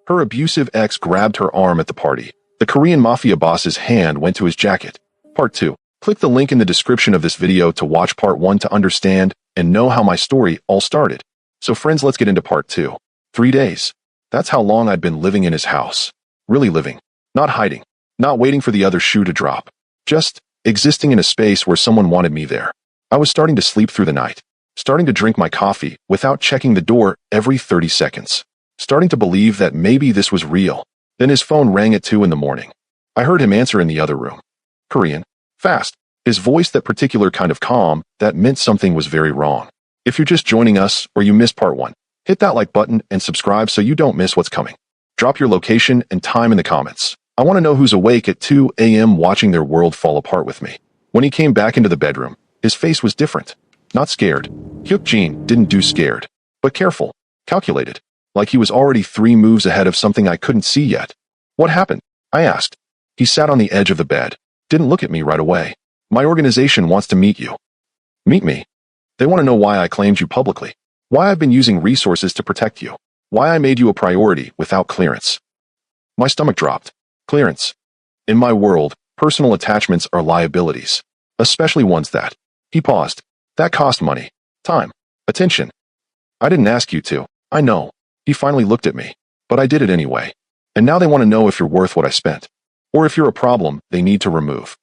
Her abusive ex grabbed her arm at the party. The Korean Mafia boss's hand went to his jacket. Part 2. Click the link in the description of this video to watch Part 1 to understand and know how my story all started. So friends, let's get into Part 2. 3 days. That's how long I'd been living in his house. Really living. Not hiding. Not waiting for the other shoe to drop. Just existing in a space where someone wanted me there. I was starting to sleep through the night. Starting to drink my coffee without checking the door every 30 seconds. Starting to believe that maybe this was real. Then his phone rang at 2 in the morning. I heard him answer in the other room. Korean. Fast. His voice that particular kind of calm that meant something was very wrong. If you're just joining us or you missed Part 1, hit that like button and subscribe so you don't miss what's coming. Drop your location and time in the comments. I want to know who's awake at 2 a.m. watching their world fall apart with me. When he came back into the bedroom, his face was different. Not scared. Hyuk-jin didn't do scared, but careful, calculated, like he was already 3 moves ahead of something I couldn't see yet. What happened? I asked. He sat on the edge of the bed, didn't look at me right away. My organization wants to meet you. Meet me? They want to know why I claimed you publicly. Why I've been using resources to protect you. Why I made you a priority without clearance. My stomach dropped. Clearance. In my world, personal attachments are liabilities. Especially ones that. He paused. That cost money. Time. Attention. I didn't ask you to. I know. He finally looked at me. But I did it anyway. And now they want to know if you're worth what I spent. Or if you're a problem they need to remove.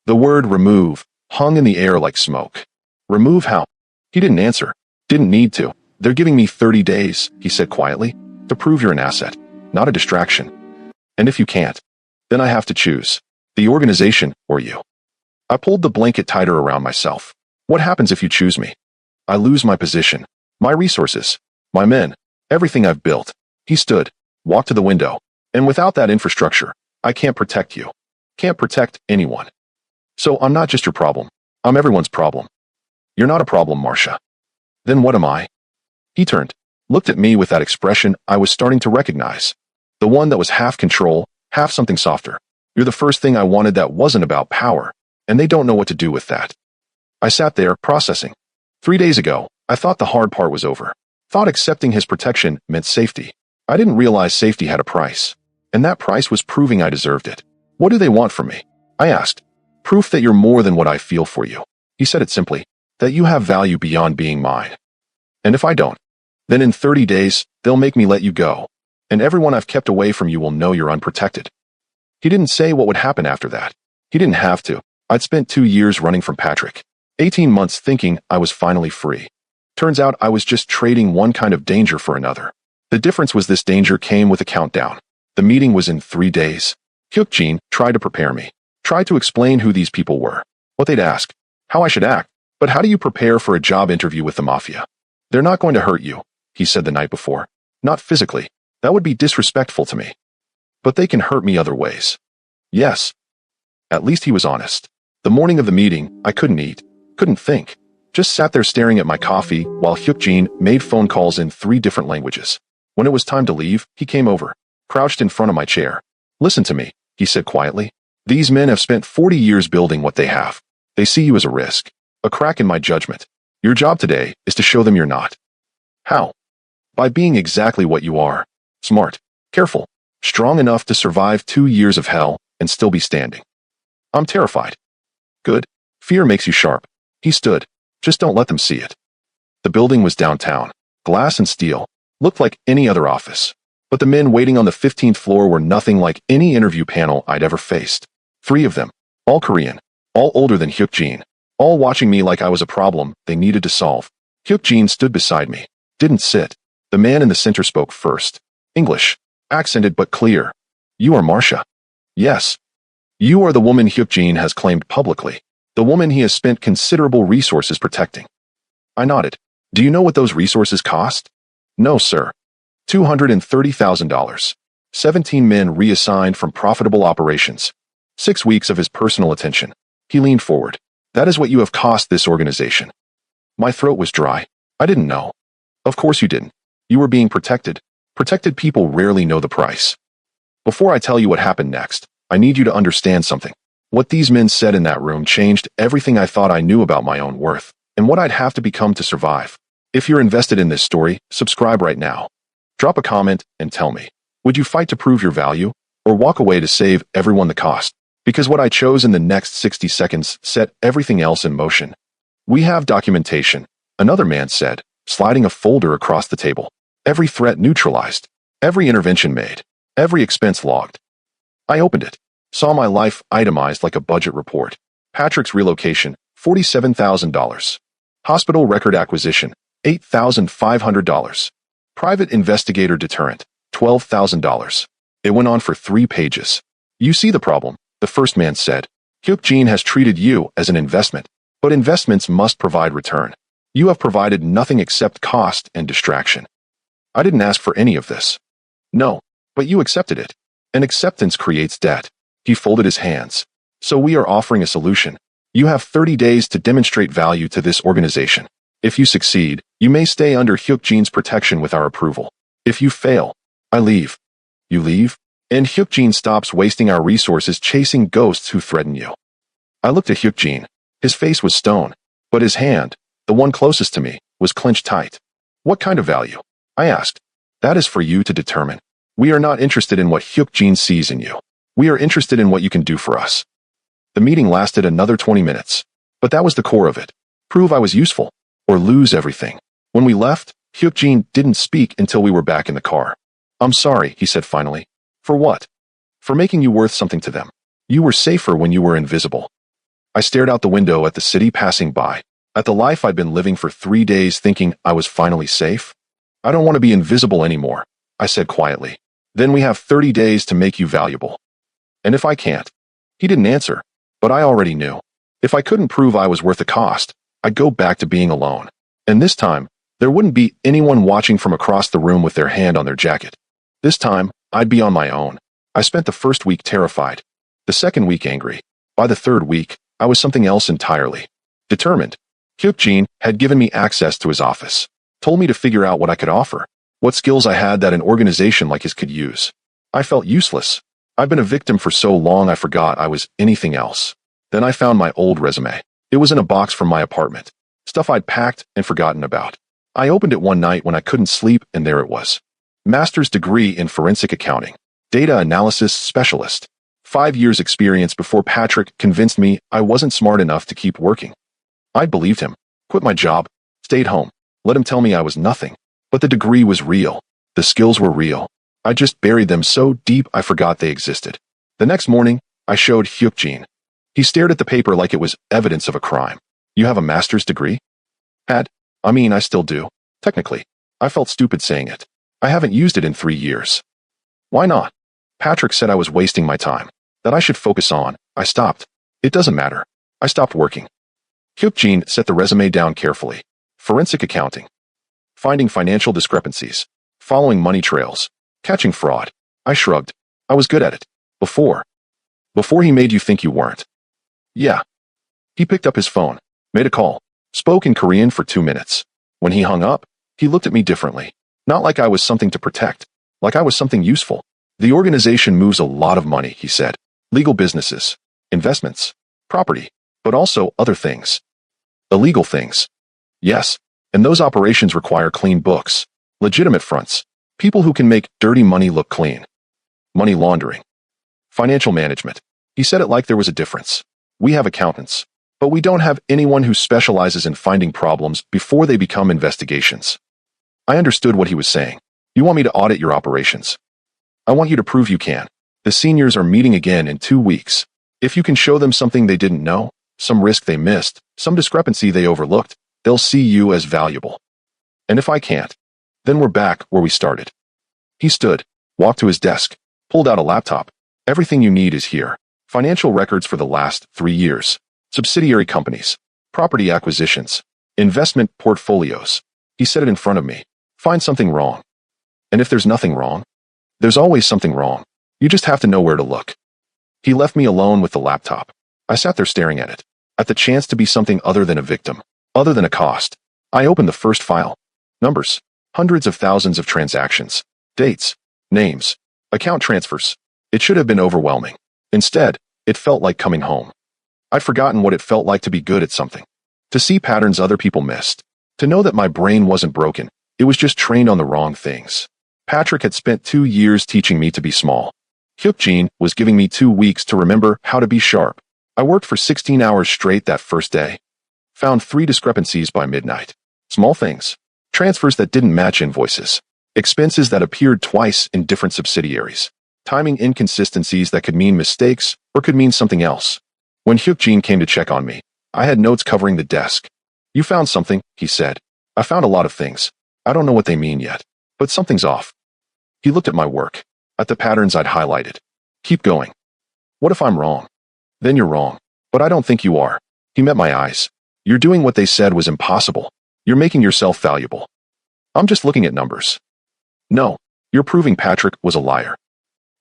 The word remove hung in the air like smoke. Remove how? He didn't answer. Didn't need to. They're giving me 30 days, he said quietly, to prove you're an asset, not a distraction. And if you can't, then I have to choose. The organization or you. I pulled the blanket tighter around myself. What happens if you choose me? I lose my position, my resources, my men, everything I've built. He stood, walked to the window, and without that infrastructure, I can't protect you. Can't protect anyone. So I'm not just your problem. I'm everyone's problem. You're not a problem, Marcia. Then what am I? He turned, looked at me with that expression I was starting to recognize. The one that was half control, half something softer. You're the first thing I wanted that wasn't about power, and they don't know what to do with that. I sat there, processing. 3 days ago, I thought the hard part was over. Thought accepting his protection meant safety. I didn't realize safety had a price. And that price was proving I deserved it. What do they want from me? I asked. Proof that you're more than what I feel for you. He said it simply. That you have value beyond being mine. And if I don't, then in 30 days, they'll make me let you go. And everyone I've kept away from you will know you're unprotected. He didn't say what would happen after that. He didn't have to. I'd spent 2 years running from Patrick. 18 months thinking I was finally free. Turns out I was just trading one kind of danger for another. The difference was this danger came with a countdown. The meeting was in 3 days. Hyuk-jin tried to prepare me. Tried to explain who these people were. What they'd ask. How I should act. But how do you prepare for a job interview with the Mafia? They're not going to hurt you, he said the night before. Not physically. That would be disrespectful to me. But they can hurt me other ways. Yes. At least he was honest. The morning of the meeting, I couldn't eat. Couldn't think. Just sat there staring at my coffee while Hyuk-jin made phone calls in 3 different languages. When it was time to leave, he came over, crouched in front of my chair. Listen to me, he said quietly. These men have spent 40 years building what they have. They see you as a risk, a crack in my judgment. Your job today is to show them you're not. How? By being exactly what you are. Smart, careful, strong enough to survive 2 years of hell and still be standing. I'm terrified. Good. Fear makes you sharp. He stood. Just don't let them see it. The building was downtown. Glass and steel. Looked like any other office. But the men waiting on the 15th floor were nothing like any interview panel I'd ever faced. 3 of them. All Korean. All older than Hyuk-jin. All watching me like I was a problem they needed to solve. Hyuk-jin stood beside me. Didn't sit. The man in the center spoke first. English. Accented but clear. You are Marcia. Yes. You are the woman Hyuk-jin has claimed publicly. The woman he has spent considerable resources protecting. I nodded. Do you know what those resources cost? No, sir. $230,000. 17 men reassigned from profitable operations. 6 weeks of his personal attention. He leaned forward. That is what you have cost this organization. My throat was dry. I didn't know. Of course you didn't. You were being protected. Protected people rarely know the price. Before I tell you what happened next, I need you to understand something. What these men said in that room changed everything I thought I knew about my own worth, and what I'd have to become to survive. If you're invested in this story, subscribe right now. Drop a comment and tell me, Would you fight to prove your value, or walk away to save everyone the cost? Because what I chose in the next 60 seconds set everything else in motion. We have documentation, another man said, sliding a folder across the table. Every threat neutralized, every intervention made, every expense logged. I opened it, saw my life itemized like a budget report. Patrick's relocation, $47,000. Hospital record acquisition, $8,500. Private investigator deterrent, $12,000. It went on for 3 pages. You see the problem, the first man said. Hyuk-jin has treated you as an investment, but investments must provide return. You have provided nothing except cost and distraction. I didn't ask for any of this. No, but you accepted it. And acceptance creates debt. He folded his hands. So we are offering a solution. You have 30 days to demonstrate value to this organization. If you succeed, you may stay under Hyuk-jin's protection with our approval. If you fail, I leave. You leave? And Hyuk-jin stops wasting our resources chasing ghosts who threaten you. I looked at Hyuk-jin. His face was stone, but his hand, the one closest to me, was clenched tight. What kind of value? I asked. That is for you to determine. We are not interested in what Hyuk-jin sees in you. We are interested in what you can do for us. The meeting lasted another 20 minutes, but that was the core of it. Prove I was useful, or lose everything. When we left, Hyuk-jin didn't speak until we were back in the car. I'm sorry, he said finally. For what? For making you worth something to them. You were safer when you were invisible. I stared out the window at the city passing by, at the life I'd been living for 3 days thinking I was finally safe. I don't want to be invisible anymore, I said quietly. Then we have 30 days to make you valuable. And if I can't? He didn't answer, but I already knew. If I couldn't prove I was worth the cost, I'd go back to being alone. And this time, there wouldn't be anyone watching from across the room with their hand on their jacket. This time, I'd be on my own. I spent the first week terrified, the second week angry. By the third week, I was something else entirely. Determined. Hyuk-jin had given me access to his office, told me to figure out what I could offer, what skills I had that an organization like his could use. I felt useless. I'd been a victim for so long I forgot I was anything else. Then I found my old resume. It was in a box from my apartment. Stuff I'd packed and forgotten about. I opened it one night when I couldn't sleep, and there it was. Master's degree in forensic accounting. Data analysis specialist. 5 years experience before Patrick convinced me I wasn't smart enough to keep working. I believed him. Quit my job. Stayed home. Let him tell me I was nothing. But the degree was real. The skills were real. I just buried them so deep I forgot they existed. The next morning, I showed Hyuk-jin. He stared at the paper like it was evidence of a crime. You have a master's degree? I still do. Technically. I felt stupid saying it. I haven't used it in 3 years. Why not? Patrick said I was wasting my time. That I should focus on. I stopped. It doesn't matter. I stopped working. Hyuk-jin set the resume down carefully. Forensic accounting. Finding financial discrepancies. Following money trails. Catching fraud. I shrugged. I was good at it. Before he made you think you weren't. Yeah. He picked up his phone, made a call, spoke in Korean for 2 minutes. When he hung up, he looked at me differently. Not like I was something to protect, like I was something useful. The organization moves a lot of money, he said. Legal businesses, investments, property, but also other things. Illegal things. Yes, and those operations require clean books, legitimate fronts, people who can make dirty money look clean. Money laundering. Financial management. He said it like there was a difference. We have accountants, but we don't have anyone who specializes in finding problems before they become investigations. I understood what he was saying. You want me to audit your operations. I want you to prove you can. The seniors are meeting again in 2 weeks. If you can show them something they didn't know, some risk they missed, some discrepancy they overlooked, they'll see you as valuable. And if I can't, then we're back where we started. He stood, walked to his desk, pulled out a laptop. Everything you need is here. Financial records for the last 3 years. Subsidiary companies. Property acquisitions. Investment portfolios. He set it in front of me. Find something wrong. And if there's nothing wrong, there's always something wrong. You just have to know where to look. He left me alone with the laptop. I sat there staring at it, at the chance to be something other than a victim, other than a cost. I opened the first file. Numbers. Hundreds of thousands of transactions. Dates. Names. Account transfers. It should have been overwhelming. Instead, it felt like coming home. I'd forgotten what it felt like to be good at something. To see patterns other people missed. To know that my brain wasn't broken. It was just trained on the wrong things. Patrick had spent 2 years teaching me to be small. Hyukjin was giving me 2 weeks to remember how to be sharp. I worked for 16 hours straight that first day. Found 3 discrepancies by midnight. Small things. Transfers that didn't match invoices. Expenses that appeared twice in different subsidiaries. Timing inconsistencies that could mean mistakes or could mean something else. When Hyukjin came to check on me, I had notes covering the desk. "You found something," he said. "I found a lot of things. I don't know what they mean yet, but something's off." He looked at my work, at the patterns I'd highlighted. "Keep going. What if I'm wrong?" "Then you're wrong. But I don't think you are." He met my eyes. "You're doing what they said was impossible. You're making yourself valuable." "I'm just looking at numbers." "No, you're proving Patrick was a liar."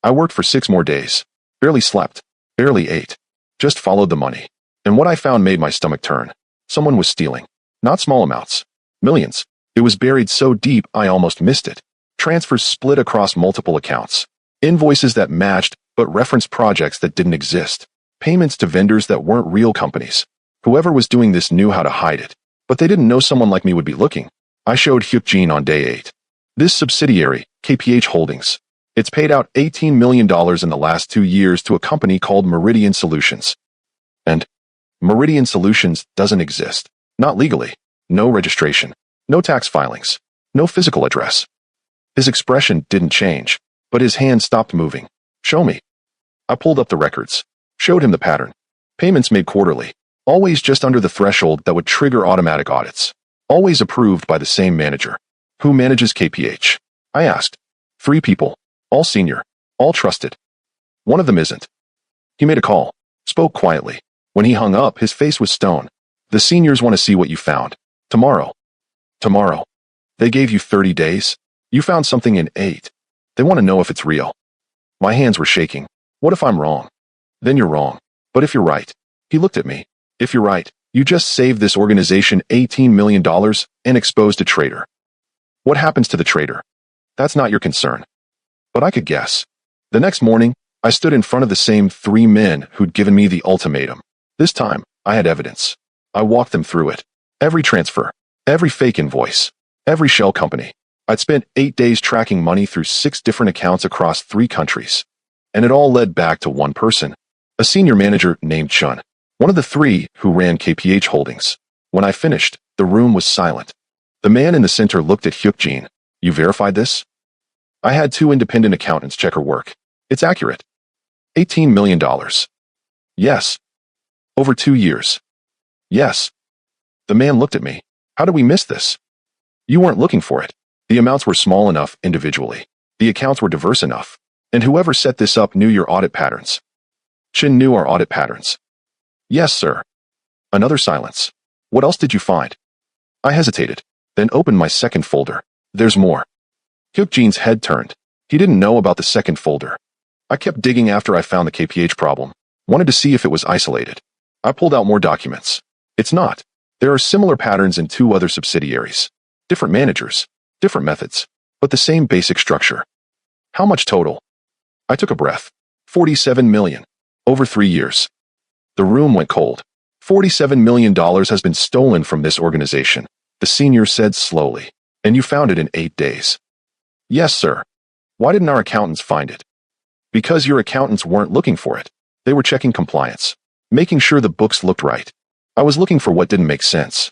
I worked for 6 more days. Barely slept. Barely ate. Just followed the money. And what I found made my stomach turn. Someone was stealing. Not small amounts. Millions. It was buried so deep I almost missed it. Transfers split across multiple accounts. Invoices that matched but referenced projects that didn't exist. Payments to vendors that weren't real companies. Whoever was doing this knew how to hide it. But they didn't know someone like me would be looking. I showed Hyukjin on day 8. This subsidiary, KPH Holdings. It's paid out $18 million in the last 2 years to a company called Meridian Solutions. And Meridian Solutions doesn't exist. Not legally. No registration. No tax filings. No physical address. His expression didn't change, but his hand stopped moving. "Show me." I pulled up the records. Showed him the pattern. Payments made quarterly. Always just under the threshold that would trigger automatic audits. Always approved by the same manager. "Who manages KPH?" I asked. 3 people. All senior. All trusted. One of them isn't. He made a call. Spoke quietly. When he hung up, his face was stone. "The seniors want to see what you found. Tomorrow." "Tomorrow? They gave you 30 days? You found something in 8. They want to know if it's real." My hands were shaking. "What if I'm wrong?" "Then you're wrong. But if you're right." He looked at me. "If you're right, you just saved this organization $18 million and exposed a traitor. What happens to the traitor? That's not your concern." But I could guess. The next morning, I stood in front of the same 3 men who'd given me the ultimatum. This time, I had evidence. I walked them through it. Every transfer. Every fake invoice. Every shell company. I'd spent 8 days tracking money through 6 different accounts across 3 countries. And it all led back to one person. A senior manager named Chun. One of the 3 who ran KPH Holdings. When I finished, the room was silent. The man in the center looked at Hyukjin. "You verified this?" I had 2 independent accountants check her work. "It's accurate." $18 million. "Yes." "Over 2 years." "Yes." The man looked at me. "How did we miss this?" "You weren't looking for it. The amounts were small enough individually. The accounts were diverse enough. And whoever set this up knew your audit patterns." Chin knew our audit patterns. "Yes, sir." Another silence. "What else did you find?" I hesitated, then opened my second folder. "There's more." Hyukjin's head turned. He didn't know about the second folder. I kept digging after I found the KPH problem. Wanted to see if it was isolated. I pulled out more documents. It's not. There are similar patterns in 2 other subsidiaries. Different managers. Different methods. But the same basic structure. "How much total?" I took a breath. 47 million. Over 3 years. The room went cold. $47 million has been stolen from this organization, the senior said slowly. "And you found it in 8 days." "Yes, sir." "Why didn't our accountants find it?" "Because your accountants weren't looking for it. They were checking compliance. Making sure the books looked right. I was looking for what didn't make sense."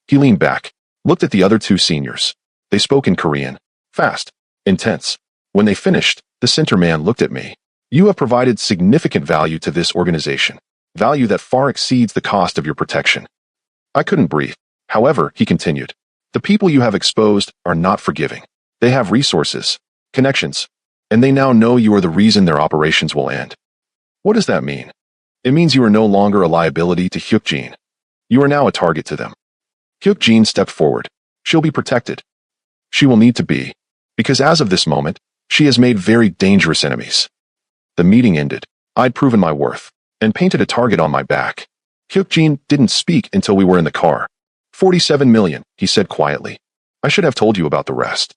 He leaned back. Looked at the other 2 seniors. They spoke in Korean. Fast. Intense. When they finished, the center man looked at me. "You have provided significant value to this organization. Value that far exceeds the cost of your protection." I couldn't breathe. "However," he continued, "the people you have exposed are not forgiving. They have resources, connections, and they now know you are the reason their operations will end." "What does that mean?" "It means you are no longer a liability to Hyukjin. You are now a target to them." Hyukjin stepped forward. "She'll be protected." "She will need to be. Because as of this moment, she has made very dangerous enemies." The meeting ended. I'd proven my worth, and painted a target on my back. Hyukjin didn't speak until we were in the car. 47 million, he said quietly. "I should have told you about the rest."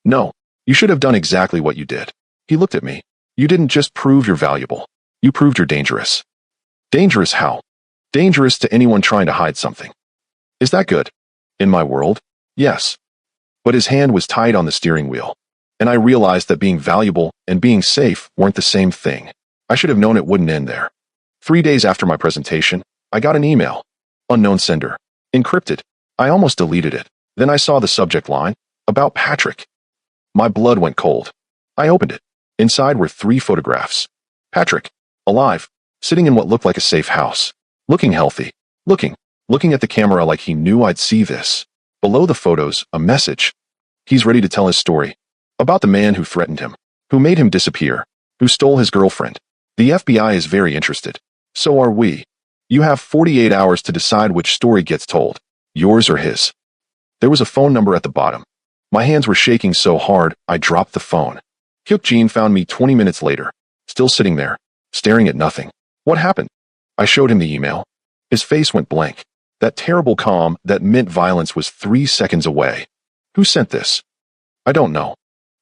"No, you should have done exactly what you did." He looked at me. "You didn't just prove you're valuable. You proved you're dangerous." "Dangerous how?" "Dangerous to anyone trying to hide something." "Is that good?" "In my world, yes." But his hand was tight on the steering wheel. And I realized that being valuable and being safe weren't the same thing. I should have known it wouldn't end there. 3 days after my presentation, I got an email. Unknown sender. Encrypted. I almost deleted it. Then I saw the subject line, about Patrick. My blood went cold. I opened it. Inside were 3 photographs. Patrick, alive, sitting in what looked like a safe house. Looking healthy. Looking at the camera like he knew I'd see this. Below the photos, a message. He's ready to tell his story. About the man who threatened him, who made him disappear, who stole his girlfriend. The FBI is very interested. So are we. You have 48 hours to decide which story gets told, yours or his. There was a phone number at the bottom. My hands were shaking so hard, I dropped the phone. Hyuk-jin found me 20 minutes later, still sitting there, staring at nothing. What happened? I showed him the email. His face went blank. That terrible calm that meant violence was 3 seconds away. Who sent this? I don't know.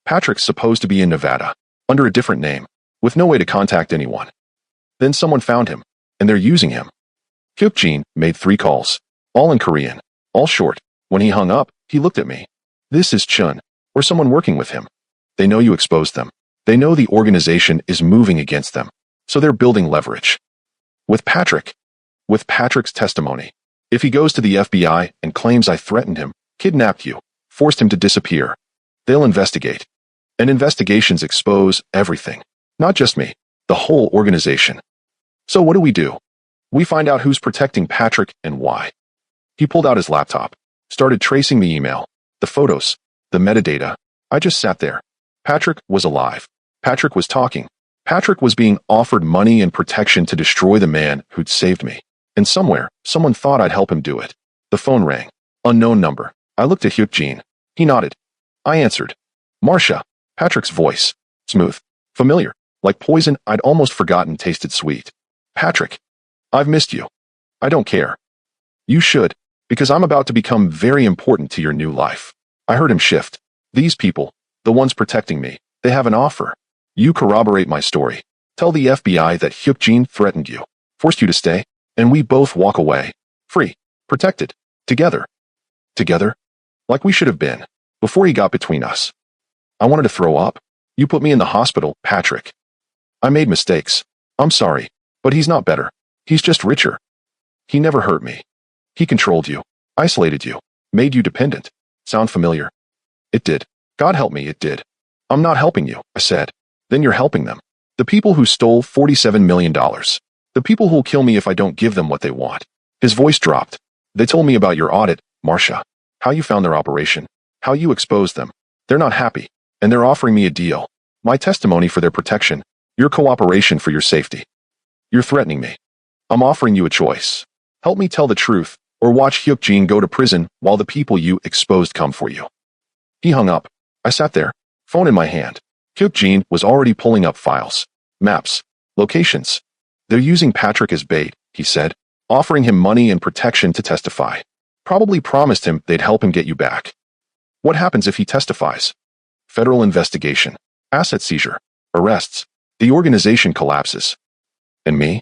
Patrick's supposed to be in Nevada, under a different name, with no way to contact anyone. Then someone found him, and they're using him. Hyuk-jin made 3 calls, all in Korean, all short. When he hung up, he looked at me. This is Chun, or someone working with him. They know you exposed them. They know the organization is moving against them, so they're building leverage. With Patrick's testimony, if he goes to the FBI and claims I threatened him, kidnapped you, forced him to disappear, they'll investigate. And investigations expose everything. Not just me, the whole organization. So what do? We find out who's protecting Patrick and why. He pulled out his laptop, started tracing the email, the photos, the metadata. I just sat there. Patrick was alive. Patrick was talking. Patrick was being offered money and protection to destroy the man who'd saved me. And somewhere, someone thought I'd help him do it. The phone rang. Unknown number. I looked at Hyuk-jin. He nodded. I answered. Marcia. Patrick's voice. Smooth. Familiar. Like poison I'd almost forgotten tasted sweet. Patrick. I've missed you. I don't care. You should, because I'm about to become very important to your new life. I heard him shift. These people, the ones protecting me, they have an offer. You corroborate my story. Tell the FBI that Hyuk-jin threatened you, forced you to stay, and we both walk away. Free. Protected. Together. Together? Like we should have been, before he got between us. I wanted to throw up. You put me in the hospital, Patrick. I made mistakes. I'm sorry, but he's not better. He's just richer. He never hurt me. He controlled you, isolated you, made you dependent. Sound familiar? It did. God help me, it did. I'm not helping you, I said. Then you're helping them. The people who stole $47 million. The people who'll kill me if I don't give them what they want. His voice dropped. They told me about your audit, Marcia. How you found their operation. How you exposed them. They're not happy. And they're offering me a deal. My testimony for their protection. Your cooperation for your safety. You're threatening me. I'm offering you a choice. Help me tell the truth, or watch Hyuk-jin go to prison while the people you exposed come for you. He hung up. I sat there, phone in my hand. Hyuk-jin was already pulling up files, maps, locations. They're using Patrick as bait, he said, offering him money and protection to testify. Probably promised him they'd help him get you back. What happens if he testifies? Federal investigation, asset seizure, arrests. The organization collapses. And me?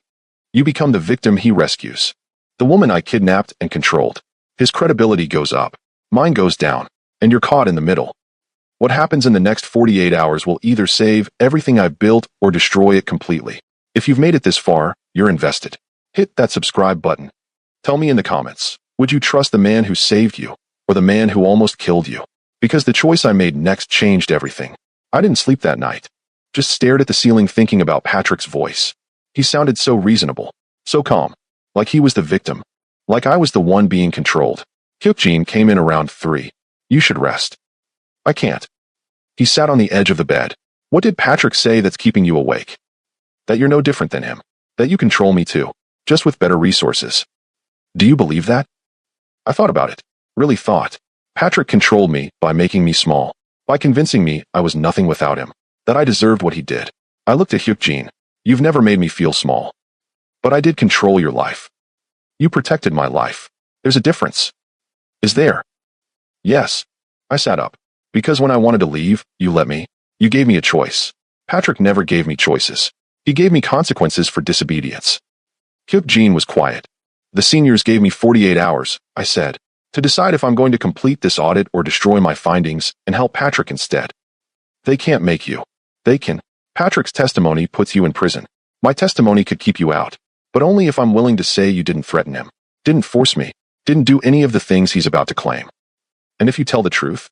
You become the victim he rescues. The woman I kidnapped and controlled. His credibility goes up. Mine goes down. And you're caught in the middle. What happens in the next 48 hours will either save everything I've built or destroy it completely. If you've made it this far, you're invested. Hit that subscribe button. Tell me in the comments, would you trust the man who saved you or the man who almost killed you? Because the choice I made next changed everything. I didn't sleep that night. Just stared at the ceiling thinking about Patrick's voice. He sounded so reasonable, so calm, like he was the victim, like I was the one being controlled. Hyuk-jin came in around 3. You should rest. I can't. He sat on the edge of the bed. What did Patrick say that's keeping you awake? That you're no different than him. That you control me too, just with better resources. Do you believe that? I thought about it. Really thought. Patrick controlled me by making me small, by convincing me I was nothing without him, that I deserved what he did. I looked at Hyuk-jin. You've never made me feel small. But I did control your life. You protected my life. There's a difference. Is there? Yes. I sat up. Because when I wanted to leave, you let me. You gave me a choice. Patrick never gave me choices. He gave me consequences for disobedience. Hyuk-jin was quiet. The seniors gave me 48 hours, I said, to decide if I'm going to complete this audit or destroy my findings and help Patrick instead. They can't make you. They can. Patrick's testimony puts you in prison. My testimony could keep you out, but only if I'm willing to say you didn't threaten him, didn't force me, didn't do any of the things he's about to claim. And if you tell the truth,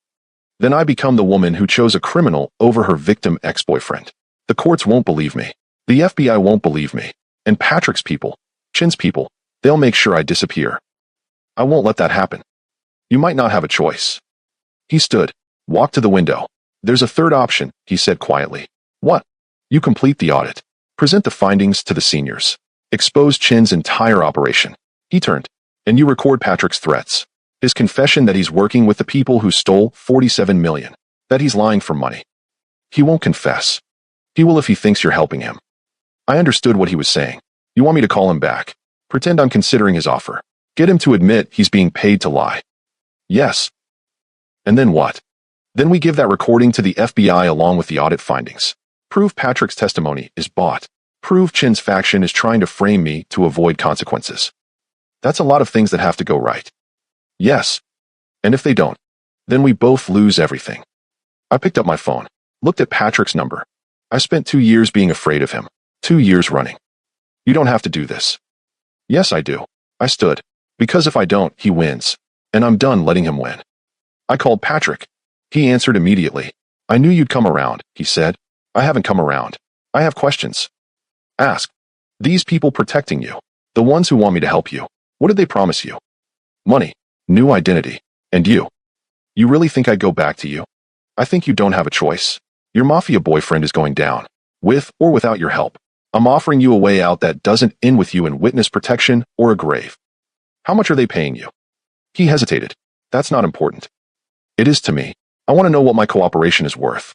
then I become the woman who chose a criminal over her victim ex-boyfriend. The courts won't believe me. The FBI won't believe me. And Patrick's people, Chin's people, they'll make sure I disappear. I won't let that happen. You might not have a choice. He stood, walked to the window. There's a third option, he said quietly. What? You complete the audit. Present the findings to the seniors. Expose Chin's entire operation. He turned. And you record Patrick's threats. His confession that he's working with the people who stole $47 million. That he's lying for money. He won't confess. He will if he thinks you're helping him. I understood what he was saying. You want me to call him back? Pretend I'm considering his offer. Get him to admit he's being paid to lie. Yes. And then what? Then we give that recording to the FBI along with the audit findings. Prove Patrick's testimony is bought. Prove Chin's faction is trying to frame me to avoid consequences. That's a lot of things that have to go right. Yes. And if they don't, then we both lose everything. I picked up my phone, looked at Patrick's number. I spent 2 years being afraid of him. 2 years running. You don't have to do this. Yes, I do. I stood. Because if I don't, he wins. And I'm done letting him win. I called Patrick. He answered immediately. I knew you'd come around, he said. I haven't come around. I have questions. Ask. These people protecting you. The ones who want me to help you. What did they promise you? Money. New identity. And you. You really think I'd go back to you? I think you don't have a choice. Your mafia boyfriend is going down. With or without your help. I'm offering you a way out that doesn't end with you in witness protection or a grave. How much are they paying you? He hesitated. That's not important. It is to me. I want to know what my cooperation is worth.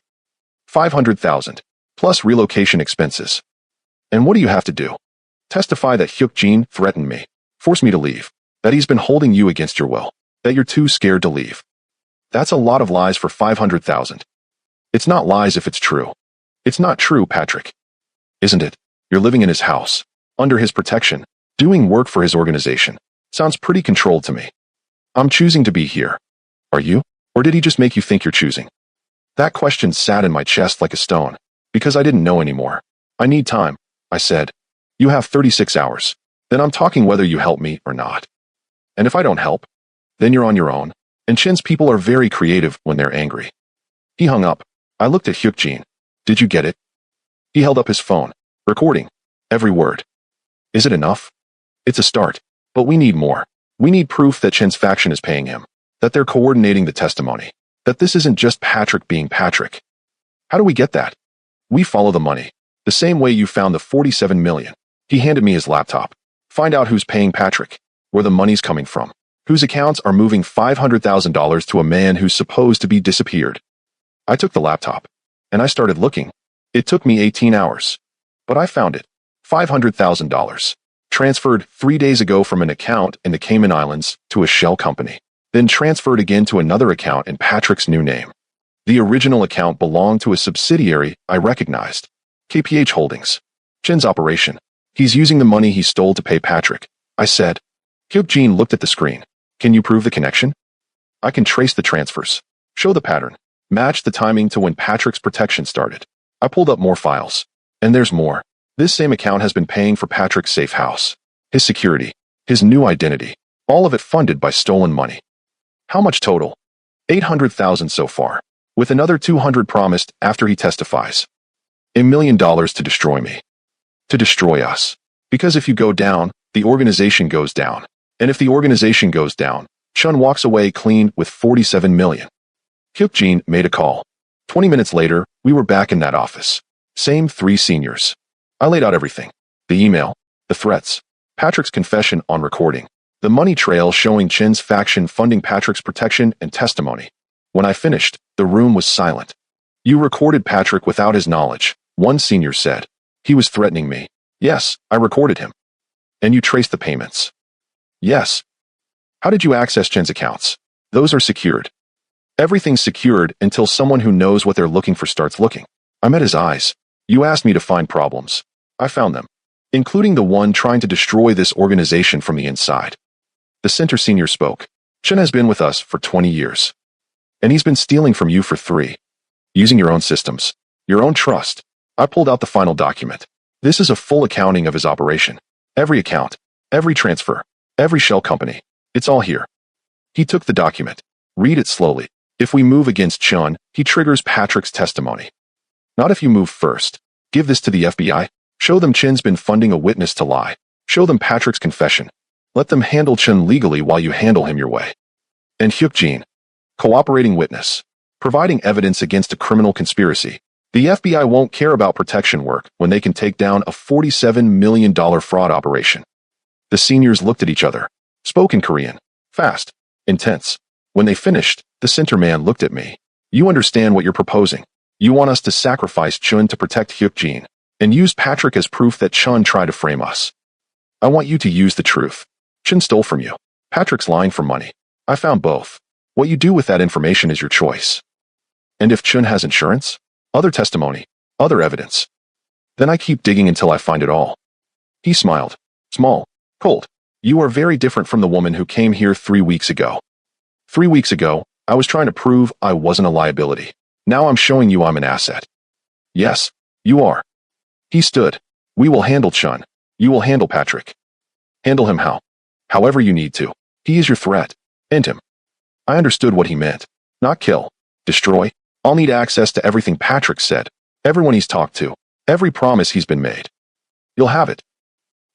500,000, plus relocation expenses. And what do you have to do? Testify that Hyuk-jin threatened me, forced me to leave, that he's been holding you against your will, that you're too scared to leave. That's a lot of lies for 500,000. It's not lies if it's true. It's not true, Patrick. Isn't it? You're living in his house, under his protection, doing work for his organization. Sounds pretty controlled to me. I'm choosing to be here. Are you? Or did he just make you think you're choosing? That question sat in my chest like a stone, because I didn't know anymore. I need time, I said. You have 36 hours. Then I'm talking whether you help me or not. And if I don't help, then you're on your own. And Chin's people are very creative when they're angry. He hung up. I looked at Hyuk-jin. Did you get it? He held up his phone. Recording. Every word. Is it enough? It's a start. But we need more. We need proof that Chin's faction is paying him. That they're coordinating the testimony. That this isn't just Patrick being Patrick. How do we get that? We follow the money. The same way you found the 47 million. He handed me his laptop. Find out who's paying Patrick. Where the money's coming from. Whose accounts are moving $500,000 to a man who's supposed to be disappeared. I took the laptop. And I started looking. It took me 18 hours. But I found it. $500,000. Transferred 3 days ago from an account in the Cayman Islands to a shell company. Then transferred again to another account in Patrick's new name. The original account belonged to a subsidiary I recognized. KPH Holdings. Chin's operation. He's using the money he stole to pay Patrick. I said. Hyuk-jin looked at the screen. Can you prove the connection? I can trace the transfers. Show the pattern. Match the timing to when Patrick's protection started. I pulled up more files. And there's more. This same account has been paying for Patrick's safe house. His security. His new identity. All of it funded by stolen money. How much total? 800,000 so far. With another 200 promised after he testifies. $1 million to destroy me. To destroy us. Because if you go down, the organization goes down. And if the organization goes down, Chun walks away clean with 47 million. Hyuk-jin made a call. 20 minutes later, we were back in that office. Same 3 seniors. I laid out everything. The email, the threats, Patrick's confession on recording, the money trail showing Chin's faction funding Patrick's protection and testimony. When I finished, the room was silent. You recorded Patrick without his knowledge, one senior said. He was threatening me. Yes, I recorded him. And you traced the payments. Yes. How did you access Chin's accounts? Those are secured. Everything's secured until someone who knows what they're looking for starts looking. I met his eyes. You asked me to find problems. I found them. Including the one trying to destroy this organization from the inside. The center senior spoke. Chin has been with us for 20 years. And he's been stealing from you for 3. using your own systems, your own trust. I pulled out the final document. This is a full accounting of his operation. Every account, every transfer, every shell company. It's all here. He took the document. Read it slowly. If we move against Chun, he triggers Patrick's testimony. Not if you move first. Give this to the FBI. Show them Chin's been funding a witness to lie. Show them Patrick's confession. Let them handle Chun legally while you handle him your way. And Hyuk-jin, cooperating witness, providing evidence against a criminal conspiracy. The FBI won't care about protection work when they can take down a $47 million fraud operation. The seniors looked at each other, spoke in Korean, fast, intense. When they finished, the center man looked at me. You understand what you're proposing. You want us to sacrifice Chun to protect Hyuk-jin and use Patrick as proof that Chun tried to frame us. I want you to use the truth. Chun stole from you. Patrick's lying for money. I found both. What you do with that information is your choice. And if Chun has insurance, other testimony, other evidence, then I keep digging until I find it all. He smiled. Small, cold. You are very different from the woman who came here 3 weeks ago. 3 weeks ago, I was trying to prove I wasn't a liability. Now I'm showing you I'm an asset. Yes, you are. He stood. We will handle Chun. You will handle Patrick. Handle him how? However you need to. He is your threat. End him. I understood what he meant. Not kill. Destroy. I'll need access to everything Patrick said, everyone he's talked to, every promise he's been made. You'll have it.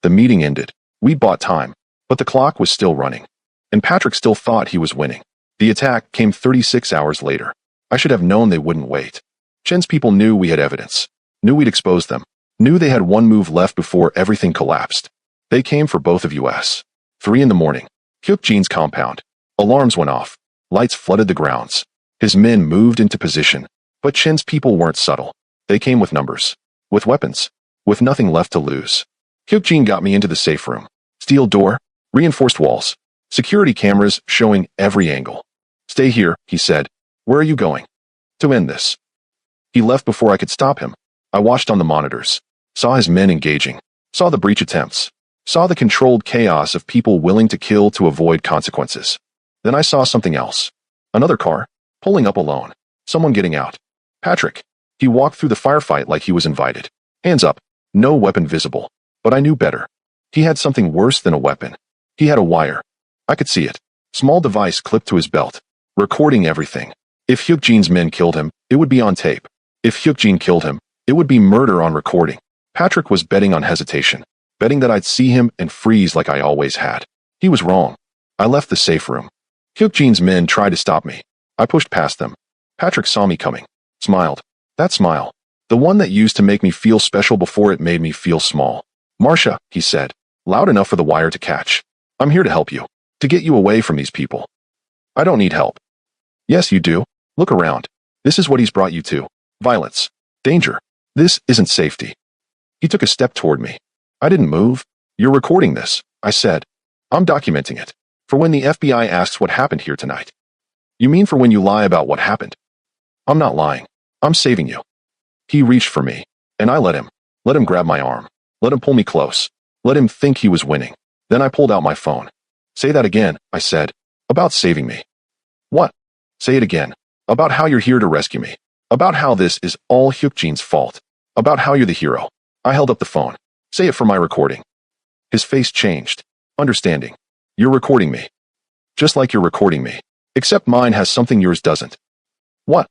The meeting ended. We'd bought time, but the clock was still running. And Patrick still thought he was winning. The attack came 36 hours later. I should have known they wouldn't wait. Chen's people knew we had evidence, knew we'd exposed them, knew they had one move left before everything collapsed. They came for both of us. 3 a.m. Hyuk-jin's compound. Alarms went off. Lights flooded the grounds. His men moved into position, but Chen's people weren't subtle. They came with numbers, with weapons, with nothing left to lose. Hyuk-jin got me into the safe room. Steel door, reinforced walls, security cameras showing every angle. Stay here, he said. Where are you going? To end this. He left before I could stop him. I watched on the monitors, saw his men engaging, saw the breach attempts, saw the controlled chaos of people willing to kill to avoid consequences. Then I saw something else. Another car, pulling up alone. Someone getting out. Patrick. He walked through the firefight like he was invited. Hands up. No weapon visible. But I knew better. He had something worse than a weapon. He had a wire. I could see it. Small device clipped to his belt. Recording everything. If Hyuk-jin's men killed him, it would be on tape. If Hyuk-jin killed him, it would be murder on recording. Patrick was betting on hesitation. Betting that I'd see him and freeze like I always had. He was wrong. I left the safe room. Hyuk-jin's men tried to stop me. I pushed past them. Patrick saw me coming. Smiled. That smile. The one that used to make me feel special before it made me feel small. Marcia, he said. Loud enough for the wire to catch. I'm here to help you. To get you away from these people. I don't need help. Yes, you do. Look around. This is what he's brought you to. Violence. Danger. This isn't safety. He took a step toward me. I didn't move. You're recording this, I said. I'm documenting it. For when the FBI asks what happened here tonight. You mean for when you lie about what happened? I'm not lying. I'm saving you. He reached for me, and I let him. Let him grab my arm. Let him pull me close. Let him think he was winning. Then I pulled out my phone. Say that again, I said. About saving me. What? Say it again. About how you're here to rescue me. About how this is all Hyuk-jin's fault. About how you're the hero. I held up the phone. Say it for my recording. His face changed. Understanding. You're recording me. Just like you're recording me. Except mine has something yours doesn't. What?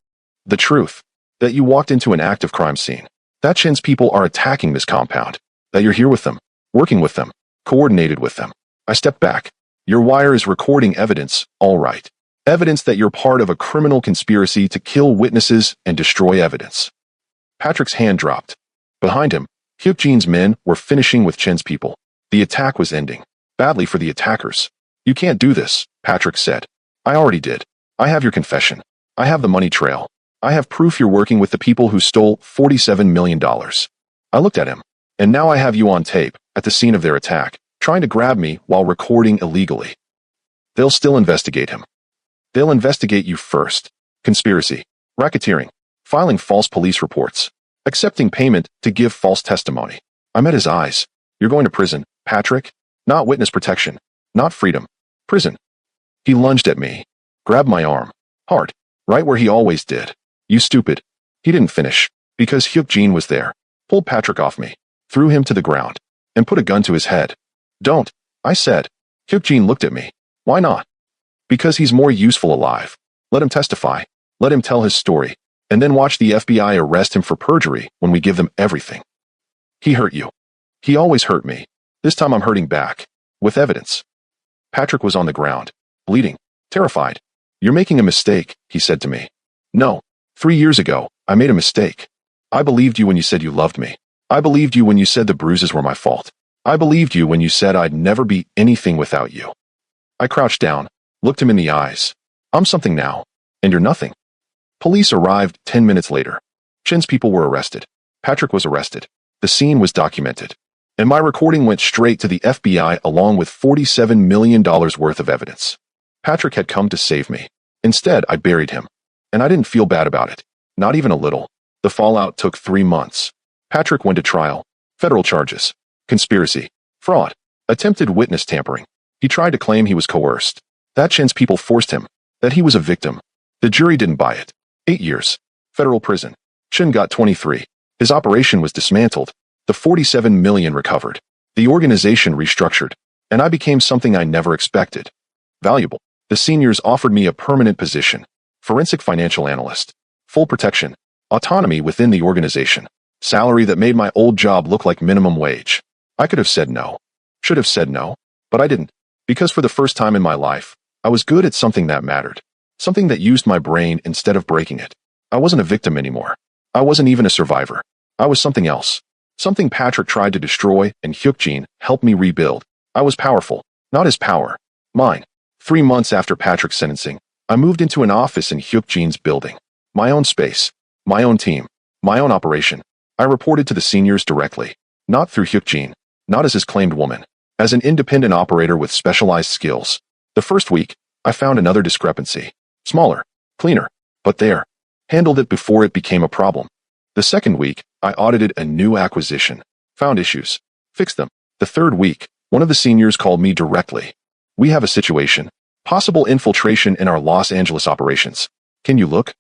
The truth. That you walked into an active crime scene. That Chin's people are attacking this compound. That you're here with them. Working with them. Coordinated with them. I stepped back. Your wire is recording evidence, all right. Evidence that you're part of a criminal conspiracy to kill witnesses and destroy evidence. Patrick's hand dropped. Behind him, Hyuk-jin's men were finishing with Chin's people. The attack was ending. Badly for the attackers. You can't do this, Patrick said. I already did. I have your confession. I have the money trail. I have proof you're working with the people who stole $47 million. I looked at him. And now I have you on tape, at the scene of their attack, trying to grab me while recording illegally. They'll still investigate him. They'll investigate you first. Conspiracy. Racketeering. Filing false police reports. Accepting payment to give false testimony. I met his eyes. You're going to prison, Patrick. Not witness protection. Not freedom. Prison. He lunged at me. Grabbed my arm. Hard. Right where he always did. You stupid. He didn't finish, because Hyuk-jin was there, pulled Patrick off me, threw him to the ground, and put a gun to his head. Don't, I said. Hyuk-jin looked at me. Why not? Because he's more useful alive. Let him testify, let him tell his story, and then watch the FBI arrest him for perjury when we give them everything. He hurt you. He always hurt me. This time I'm hurting back. With evidence. Patrick was on the ground, bleeding, terrified. You're making a mistake, he said to me. No. 3 years ago, I made a mistake. I believed you when you said you loved me. I believed you when you said the bruises were my fault. I believed you when you said I'd never be anything without you. I crouched down, looked him in the eyes. I'm something now, and you're nothing. Police arrived 10 minutes later. Chin's people were arrested. Patrick was arrested. The scene was documented. And my recording went straight to the FBI along with $47 million worth of evidence. Patrick had come to save me. Instead, I buried him. And I didn't feel bad about it. Not even a little. The fallout took 3 months. Patrick went to trial. Federal charges. Conspiracy. Fraud. Attempted witness tampering. He tried to claim he was coerced. That Chin's people forced him. That he was a victim. The jury didn't buy it. 8 years. Federal prison. Chin got 23. His operation was dismantled. The $47 million recovered. The organization restructured. And I became something I never expected. Valuable. The seniors offered me a permanent position. Forensic financial analyst. Full protection. Autonomy within the organization. Salary that made my old job look like minimum wage. I could have said no. Should have said no. But I didn't. Because for the first time in my life, I was good at something that mattered. Something that used my brain instead of breaking it. I wasn't a victim anymore. I wasn't even a survivor. I was something else. Something Patrick tried to destroy and Hyuk-jin helped me rebuild. I was powerful. Not his power. Mine. 3 months after Patrick's sentencing, I moved into an office in Hyuk-jin's building. My own space. My own team. My own operation. I reported to the seniors directly. Not through Hyuk-jin. Not as his claimed woman. As an independent operator with specialized skills. The first week, I found another discrepancy. Smaller. Cleaner. But there. Handled it before it became a problem. The second week, I audited a new acquisition. Found issues. Fixed them. The third week, one of the seniors called me directly. We have a situation. Possible infiltration in our Los Angeles operations. Can you look?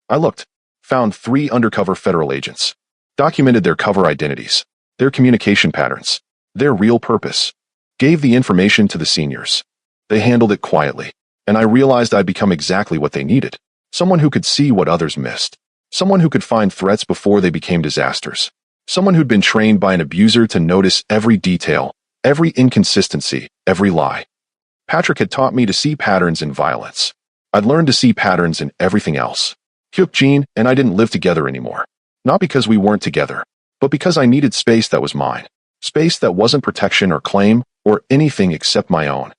I looked. Found 3 undercover federal agents. Documented their cover identities. Their communication patterns. Their real purpose. Gave the information to the seniors. They handled it quietly. And I realized I'd become exactly what they needed. Someone who could see what others missed. Someone who could find threats before they became disasters. Someone who'd been trained by an abuser to notice every detail, every inconsistency, every lie. Patrick had taught me to see patterns in violence. I'd learned to see patterns in everything else. Hyuk-jin and I didn't live together anymore. Not because we weren't together, but because I needed space that was mine. Space that wasn't protection or claim or anything except my own.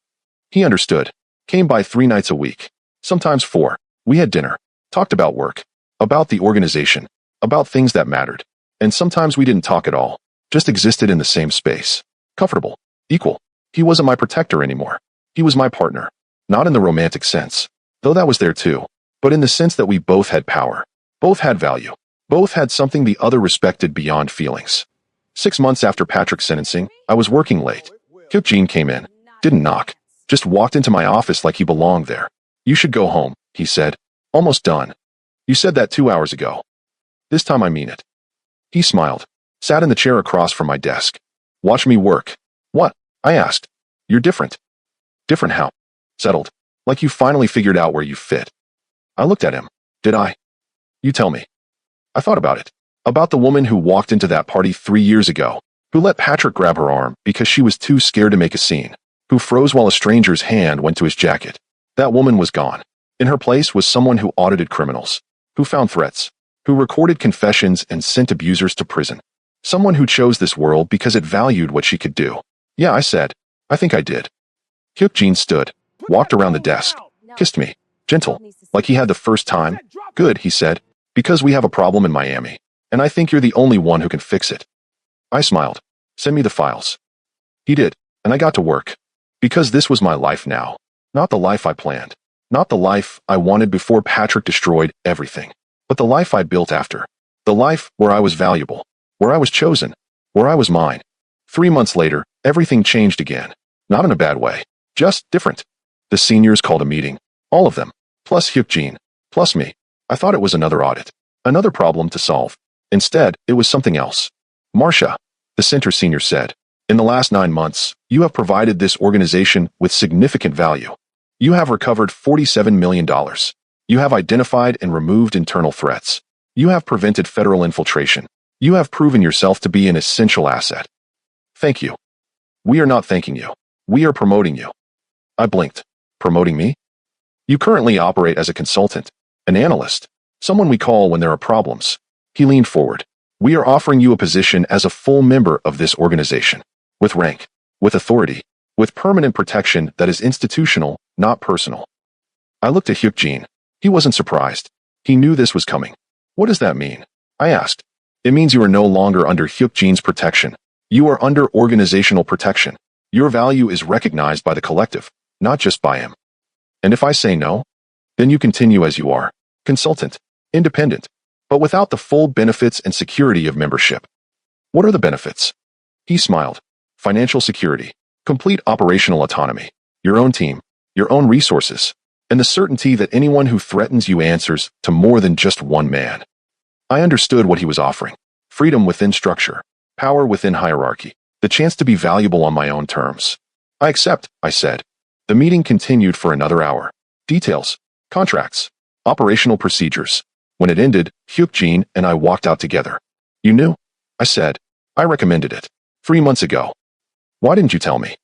He understood. Came by 3 nights a week. Sometimes 4. We had dinner. Talked about work. About the organization. About things that mattered. And sometimes we didn't talk at all. Just existed in the same space. Comfortable. Equal. He wasn't my protector anymore. He was my partner. Not in the romantic sense. Though that was there too. But in the sense that we both had power. Both had value. Both had something the other respected beyond feelings. 6 months after Patrick's sentencing, I was working late. Hyuk-jin came in. Didn't knock. Just walked into my office like he belonged there. You should go home, he said. Almost done. You said that 2 hours ago. This time I mean it. He smiled. Sat in the chair across from my desk. Watch me work. What? I asked. You're different. Different how? Settled. Like you finally figured out where you fit. I looked at him. Did I? You tell me. I thought about it. About the woman who walked into that party 3 years ago. Who let Patrick grab her arm because she was too scared to make a scene. Who froze while a stranger's hand went to his jacket. That woman was gone. In her place was someone who audited criminals. Who found threats. Who recorded confessions and sent abusers to prison. Someone who chose this world because it valued what she could do. Yeah, I said. I think I did. Hyuk-jin stood. Walked around the desk. Kissed me. Gentle. Like he had the first time. Good, he said. Because we have a problem in Miami. And I think you're the only one who can fix it. I smiled. Send me the files. He did. And I got to work. Because this was my life now. Not the life I planned. Not the life I wanted before Patrick destroyed everything. But the life I built after. The life where I was valuable. Where I was chosen. Where I was mine. 3 months later, everything changed again. Not in a bad way. Just different. The seniors called a meeting. All of them. Plus Hyuk-jin. Plus me. I thought it was another audit. Another problem to solve. Instead, it was something else. Marcia, the center senior said, in the last 9 months, you have provided this organization with significant value. You have recovered $47 million. You have identified and removed internal threats. You have prevented federal infiltration. You have proven yourself to be an essential asset. Thank you. We are not thanking you. We are promoting you. I blinked. Promoting me? You currently operate as a consultant, an analyst, someone we call when there are problems. He leaned forward. We are offering you a position as a full member of this organization, with rank, with authority, with permanent protection that is institutional, not personal. I looked at Hyuk-jin. He wasn't surprised. He knew this was coming. What does that mean? I asked. It means you are no longer under Hyuk-jin's protection. You are under organizational protection. Your value is recognized by the collective, not just by him. And if I say no, then you continue as you are, consultant, independent, but without the full benefits and security of membership. What are the benefits? He smiled. Financial security, complete operational autonomy, your own team, your own resources, and the certainty that anyone who threatens you answers to more than just one man. I understood what he was offering. Freedom within structure, power within hierarchy, the chance to be valuable on my own terms. I accept, I said. The meeting continued for another hour. Details, contracts, operational procedures. When it ended, Hyuk-jin and I walked out together. You knew? I said. I recommended it. 3 months ago. Why didn't you tell me?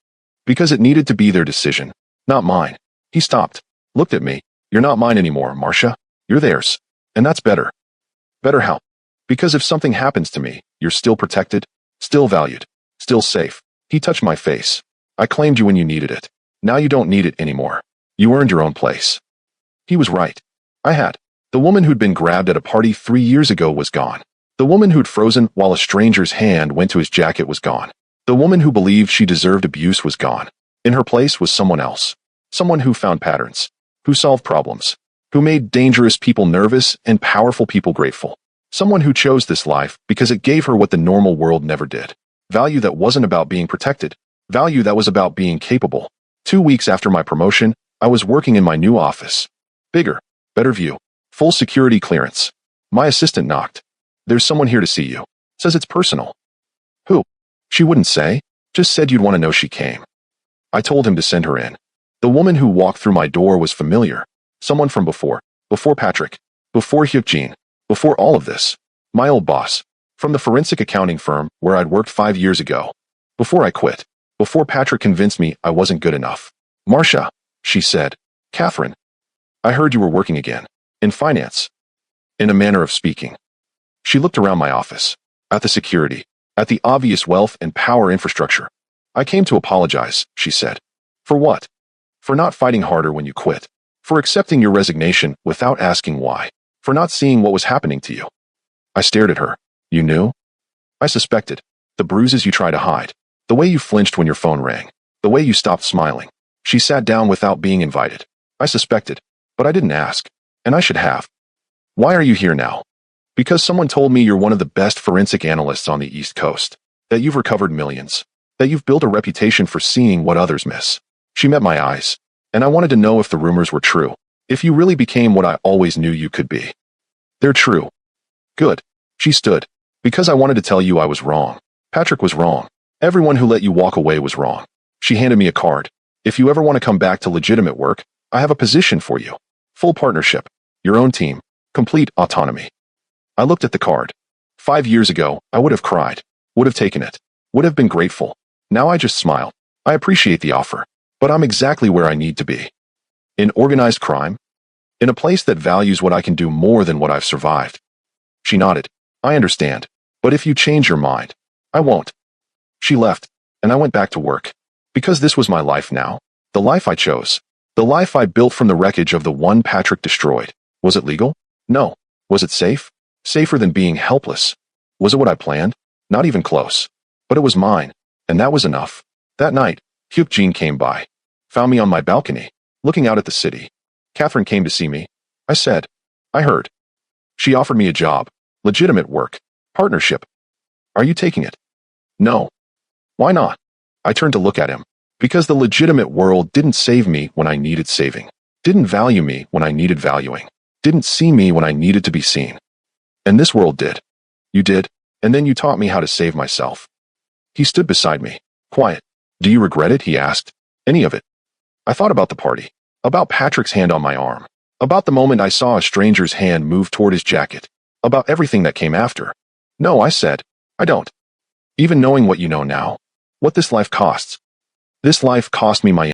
Because it needed to be their decision, not mine. He stopped, looked at me. You're not mine anymore, Marcia. You're theirs. And that's better. Better how? Because if something happens to me, you're still protected, still valued, still safe. He touched my face. I claimed you when you needed it. Now you don't need it anymore. You earned your own place. He was right. I had. The woman who'd been grabbed at a party 3 years ago was gone. The woman who'd frozen while a stranger's hand went to his jacket was gone. The woman who believed she deserved abuse was gone. In her place was someone else. Someone who found patterns, who solved problems, who made dangerous people nervous and powerful people grateful. Someone who chose this life because it gave her what the normal world never did. Value that wasn't about being protected. Value that was about being capable. 2 weeks after my promotion, I was working in my new office. Bigger, better view, full security clearance. My assistant knocked. There's someone here to see you. Says it's personal. Who? She wouldn't say. Just said you'd want to know she came. I told him to send her in. The woman who walked through my door was familiar. Someone from before Patrick, before Hyuk-jin, before all of this. My old boss, from the forensic accounting firm where I'd worked 5 years ago. Before I quit, before Patrick convinced me I wasn't good enough. Marcia, she said. Catherine, I heard you were working again. In finance. In a manner of speaking. She looked around my office, at the security, at the obvious wealth and power infrastructure. I came to apologize, she said. For what? For not fighting harder when you quit. For accepting your resignation without asking why. For not seeing what was happening to you. I stared at her. You knew? I suspected. The bruises you try to hide. The way you flinched when your phone rang. The way you stopped smiling. She sat down without being invited. I suspected, but I didn't ask. And I should have. Why are you here now? Because someone told me you're one of the best forensic analysts on the East Coast. That you've recovered millions. That you've built a reputation for seeing what others miss. She met my eyes. And I wanted to know if the rumors were true. If you really became what I always knew you could be. They're true. Good. She stood. Because I wanted to tell you I was wrong. Patrick was wrong. Everyone who let you walk away was wrong. She handed me a card. If you ever want to come back to legitimate work, I have a position for you. Full partnership. Your own team. Complete autonomy. I looked at the card. 5 years ago, I would have cried. Would have taken it. Would have been grateful. Now I just smile. I appreciate the offer. But I'm exactly where I need to be. In organized crime? In a place that values what I can do more than what I've survived. She nodded. I understand. But if you change your mind, I won't. She left, and I went back to work. Because this was my life now. The life I chose. The life I built from the wreckage of the one Patrick destroyed. Was it legal? No. Was it safe? Safer than being helpless. Was it what I planned? Not even close. But it was mine, and that was enough. That night, Hyuk-jin came by. Found me on my balcony, looking out at the city. Catherine came to see me. I said. I heard. She offered me a job. Legitimate work. Partnership. Are you taking it? No. Why not? I turned to look at him. Because the legitimate world didn't save me when I needed saving. Didn't value me when I needed valuing. Didn't see me when I needed to be seen. And this world did. You did, and then you taught me how to save myself. He stood beside me, quiet. Do you regret it? He asked. Any of it? I thought about the party, about Patrick's hand on my arm, about the moment I saw a stranger's hand move toward his jacket, about everything that came after. No, I said, I don't. Even knowing what you know now, what this life costs. This life cost me my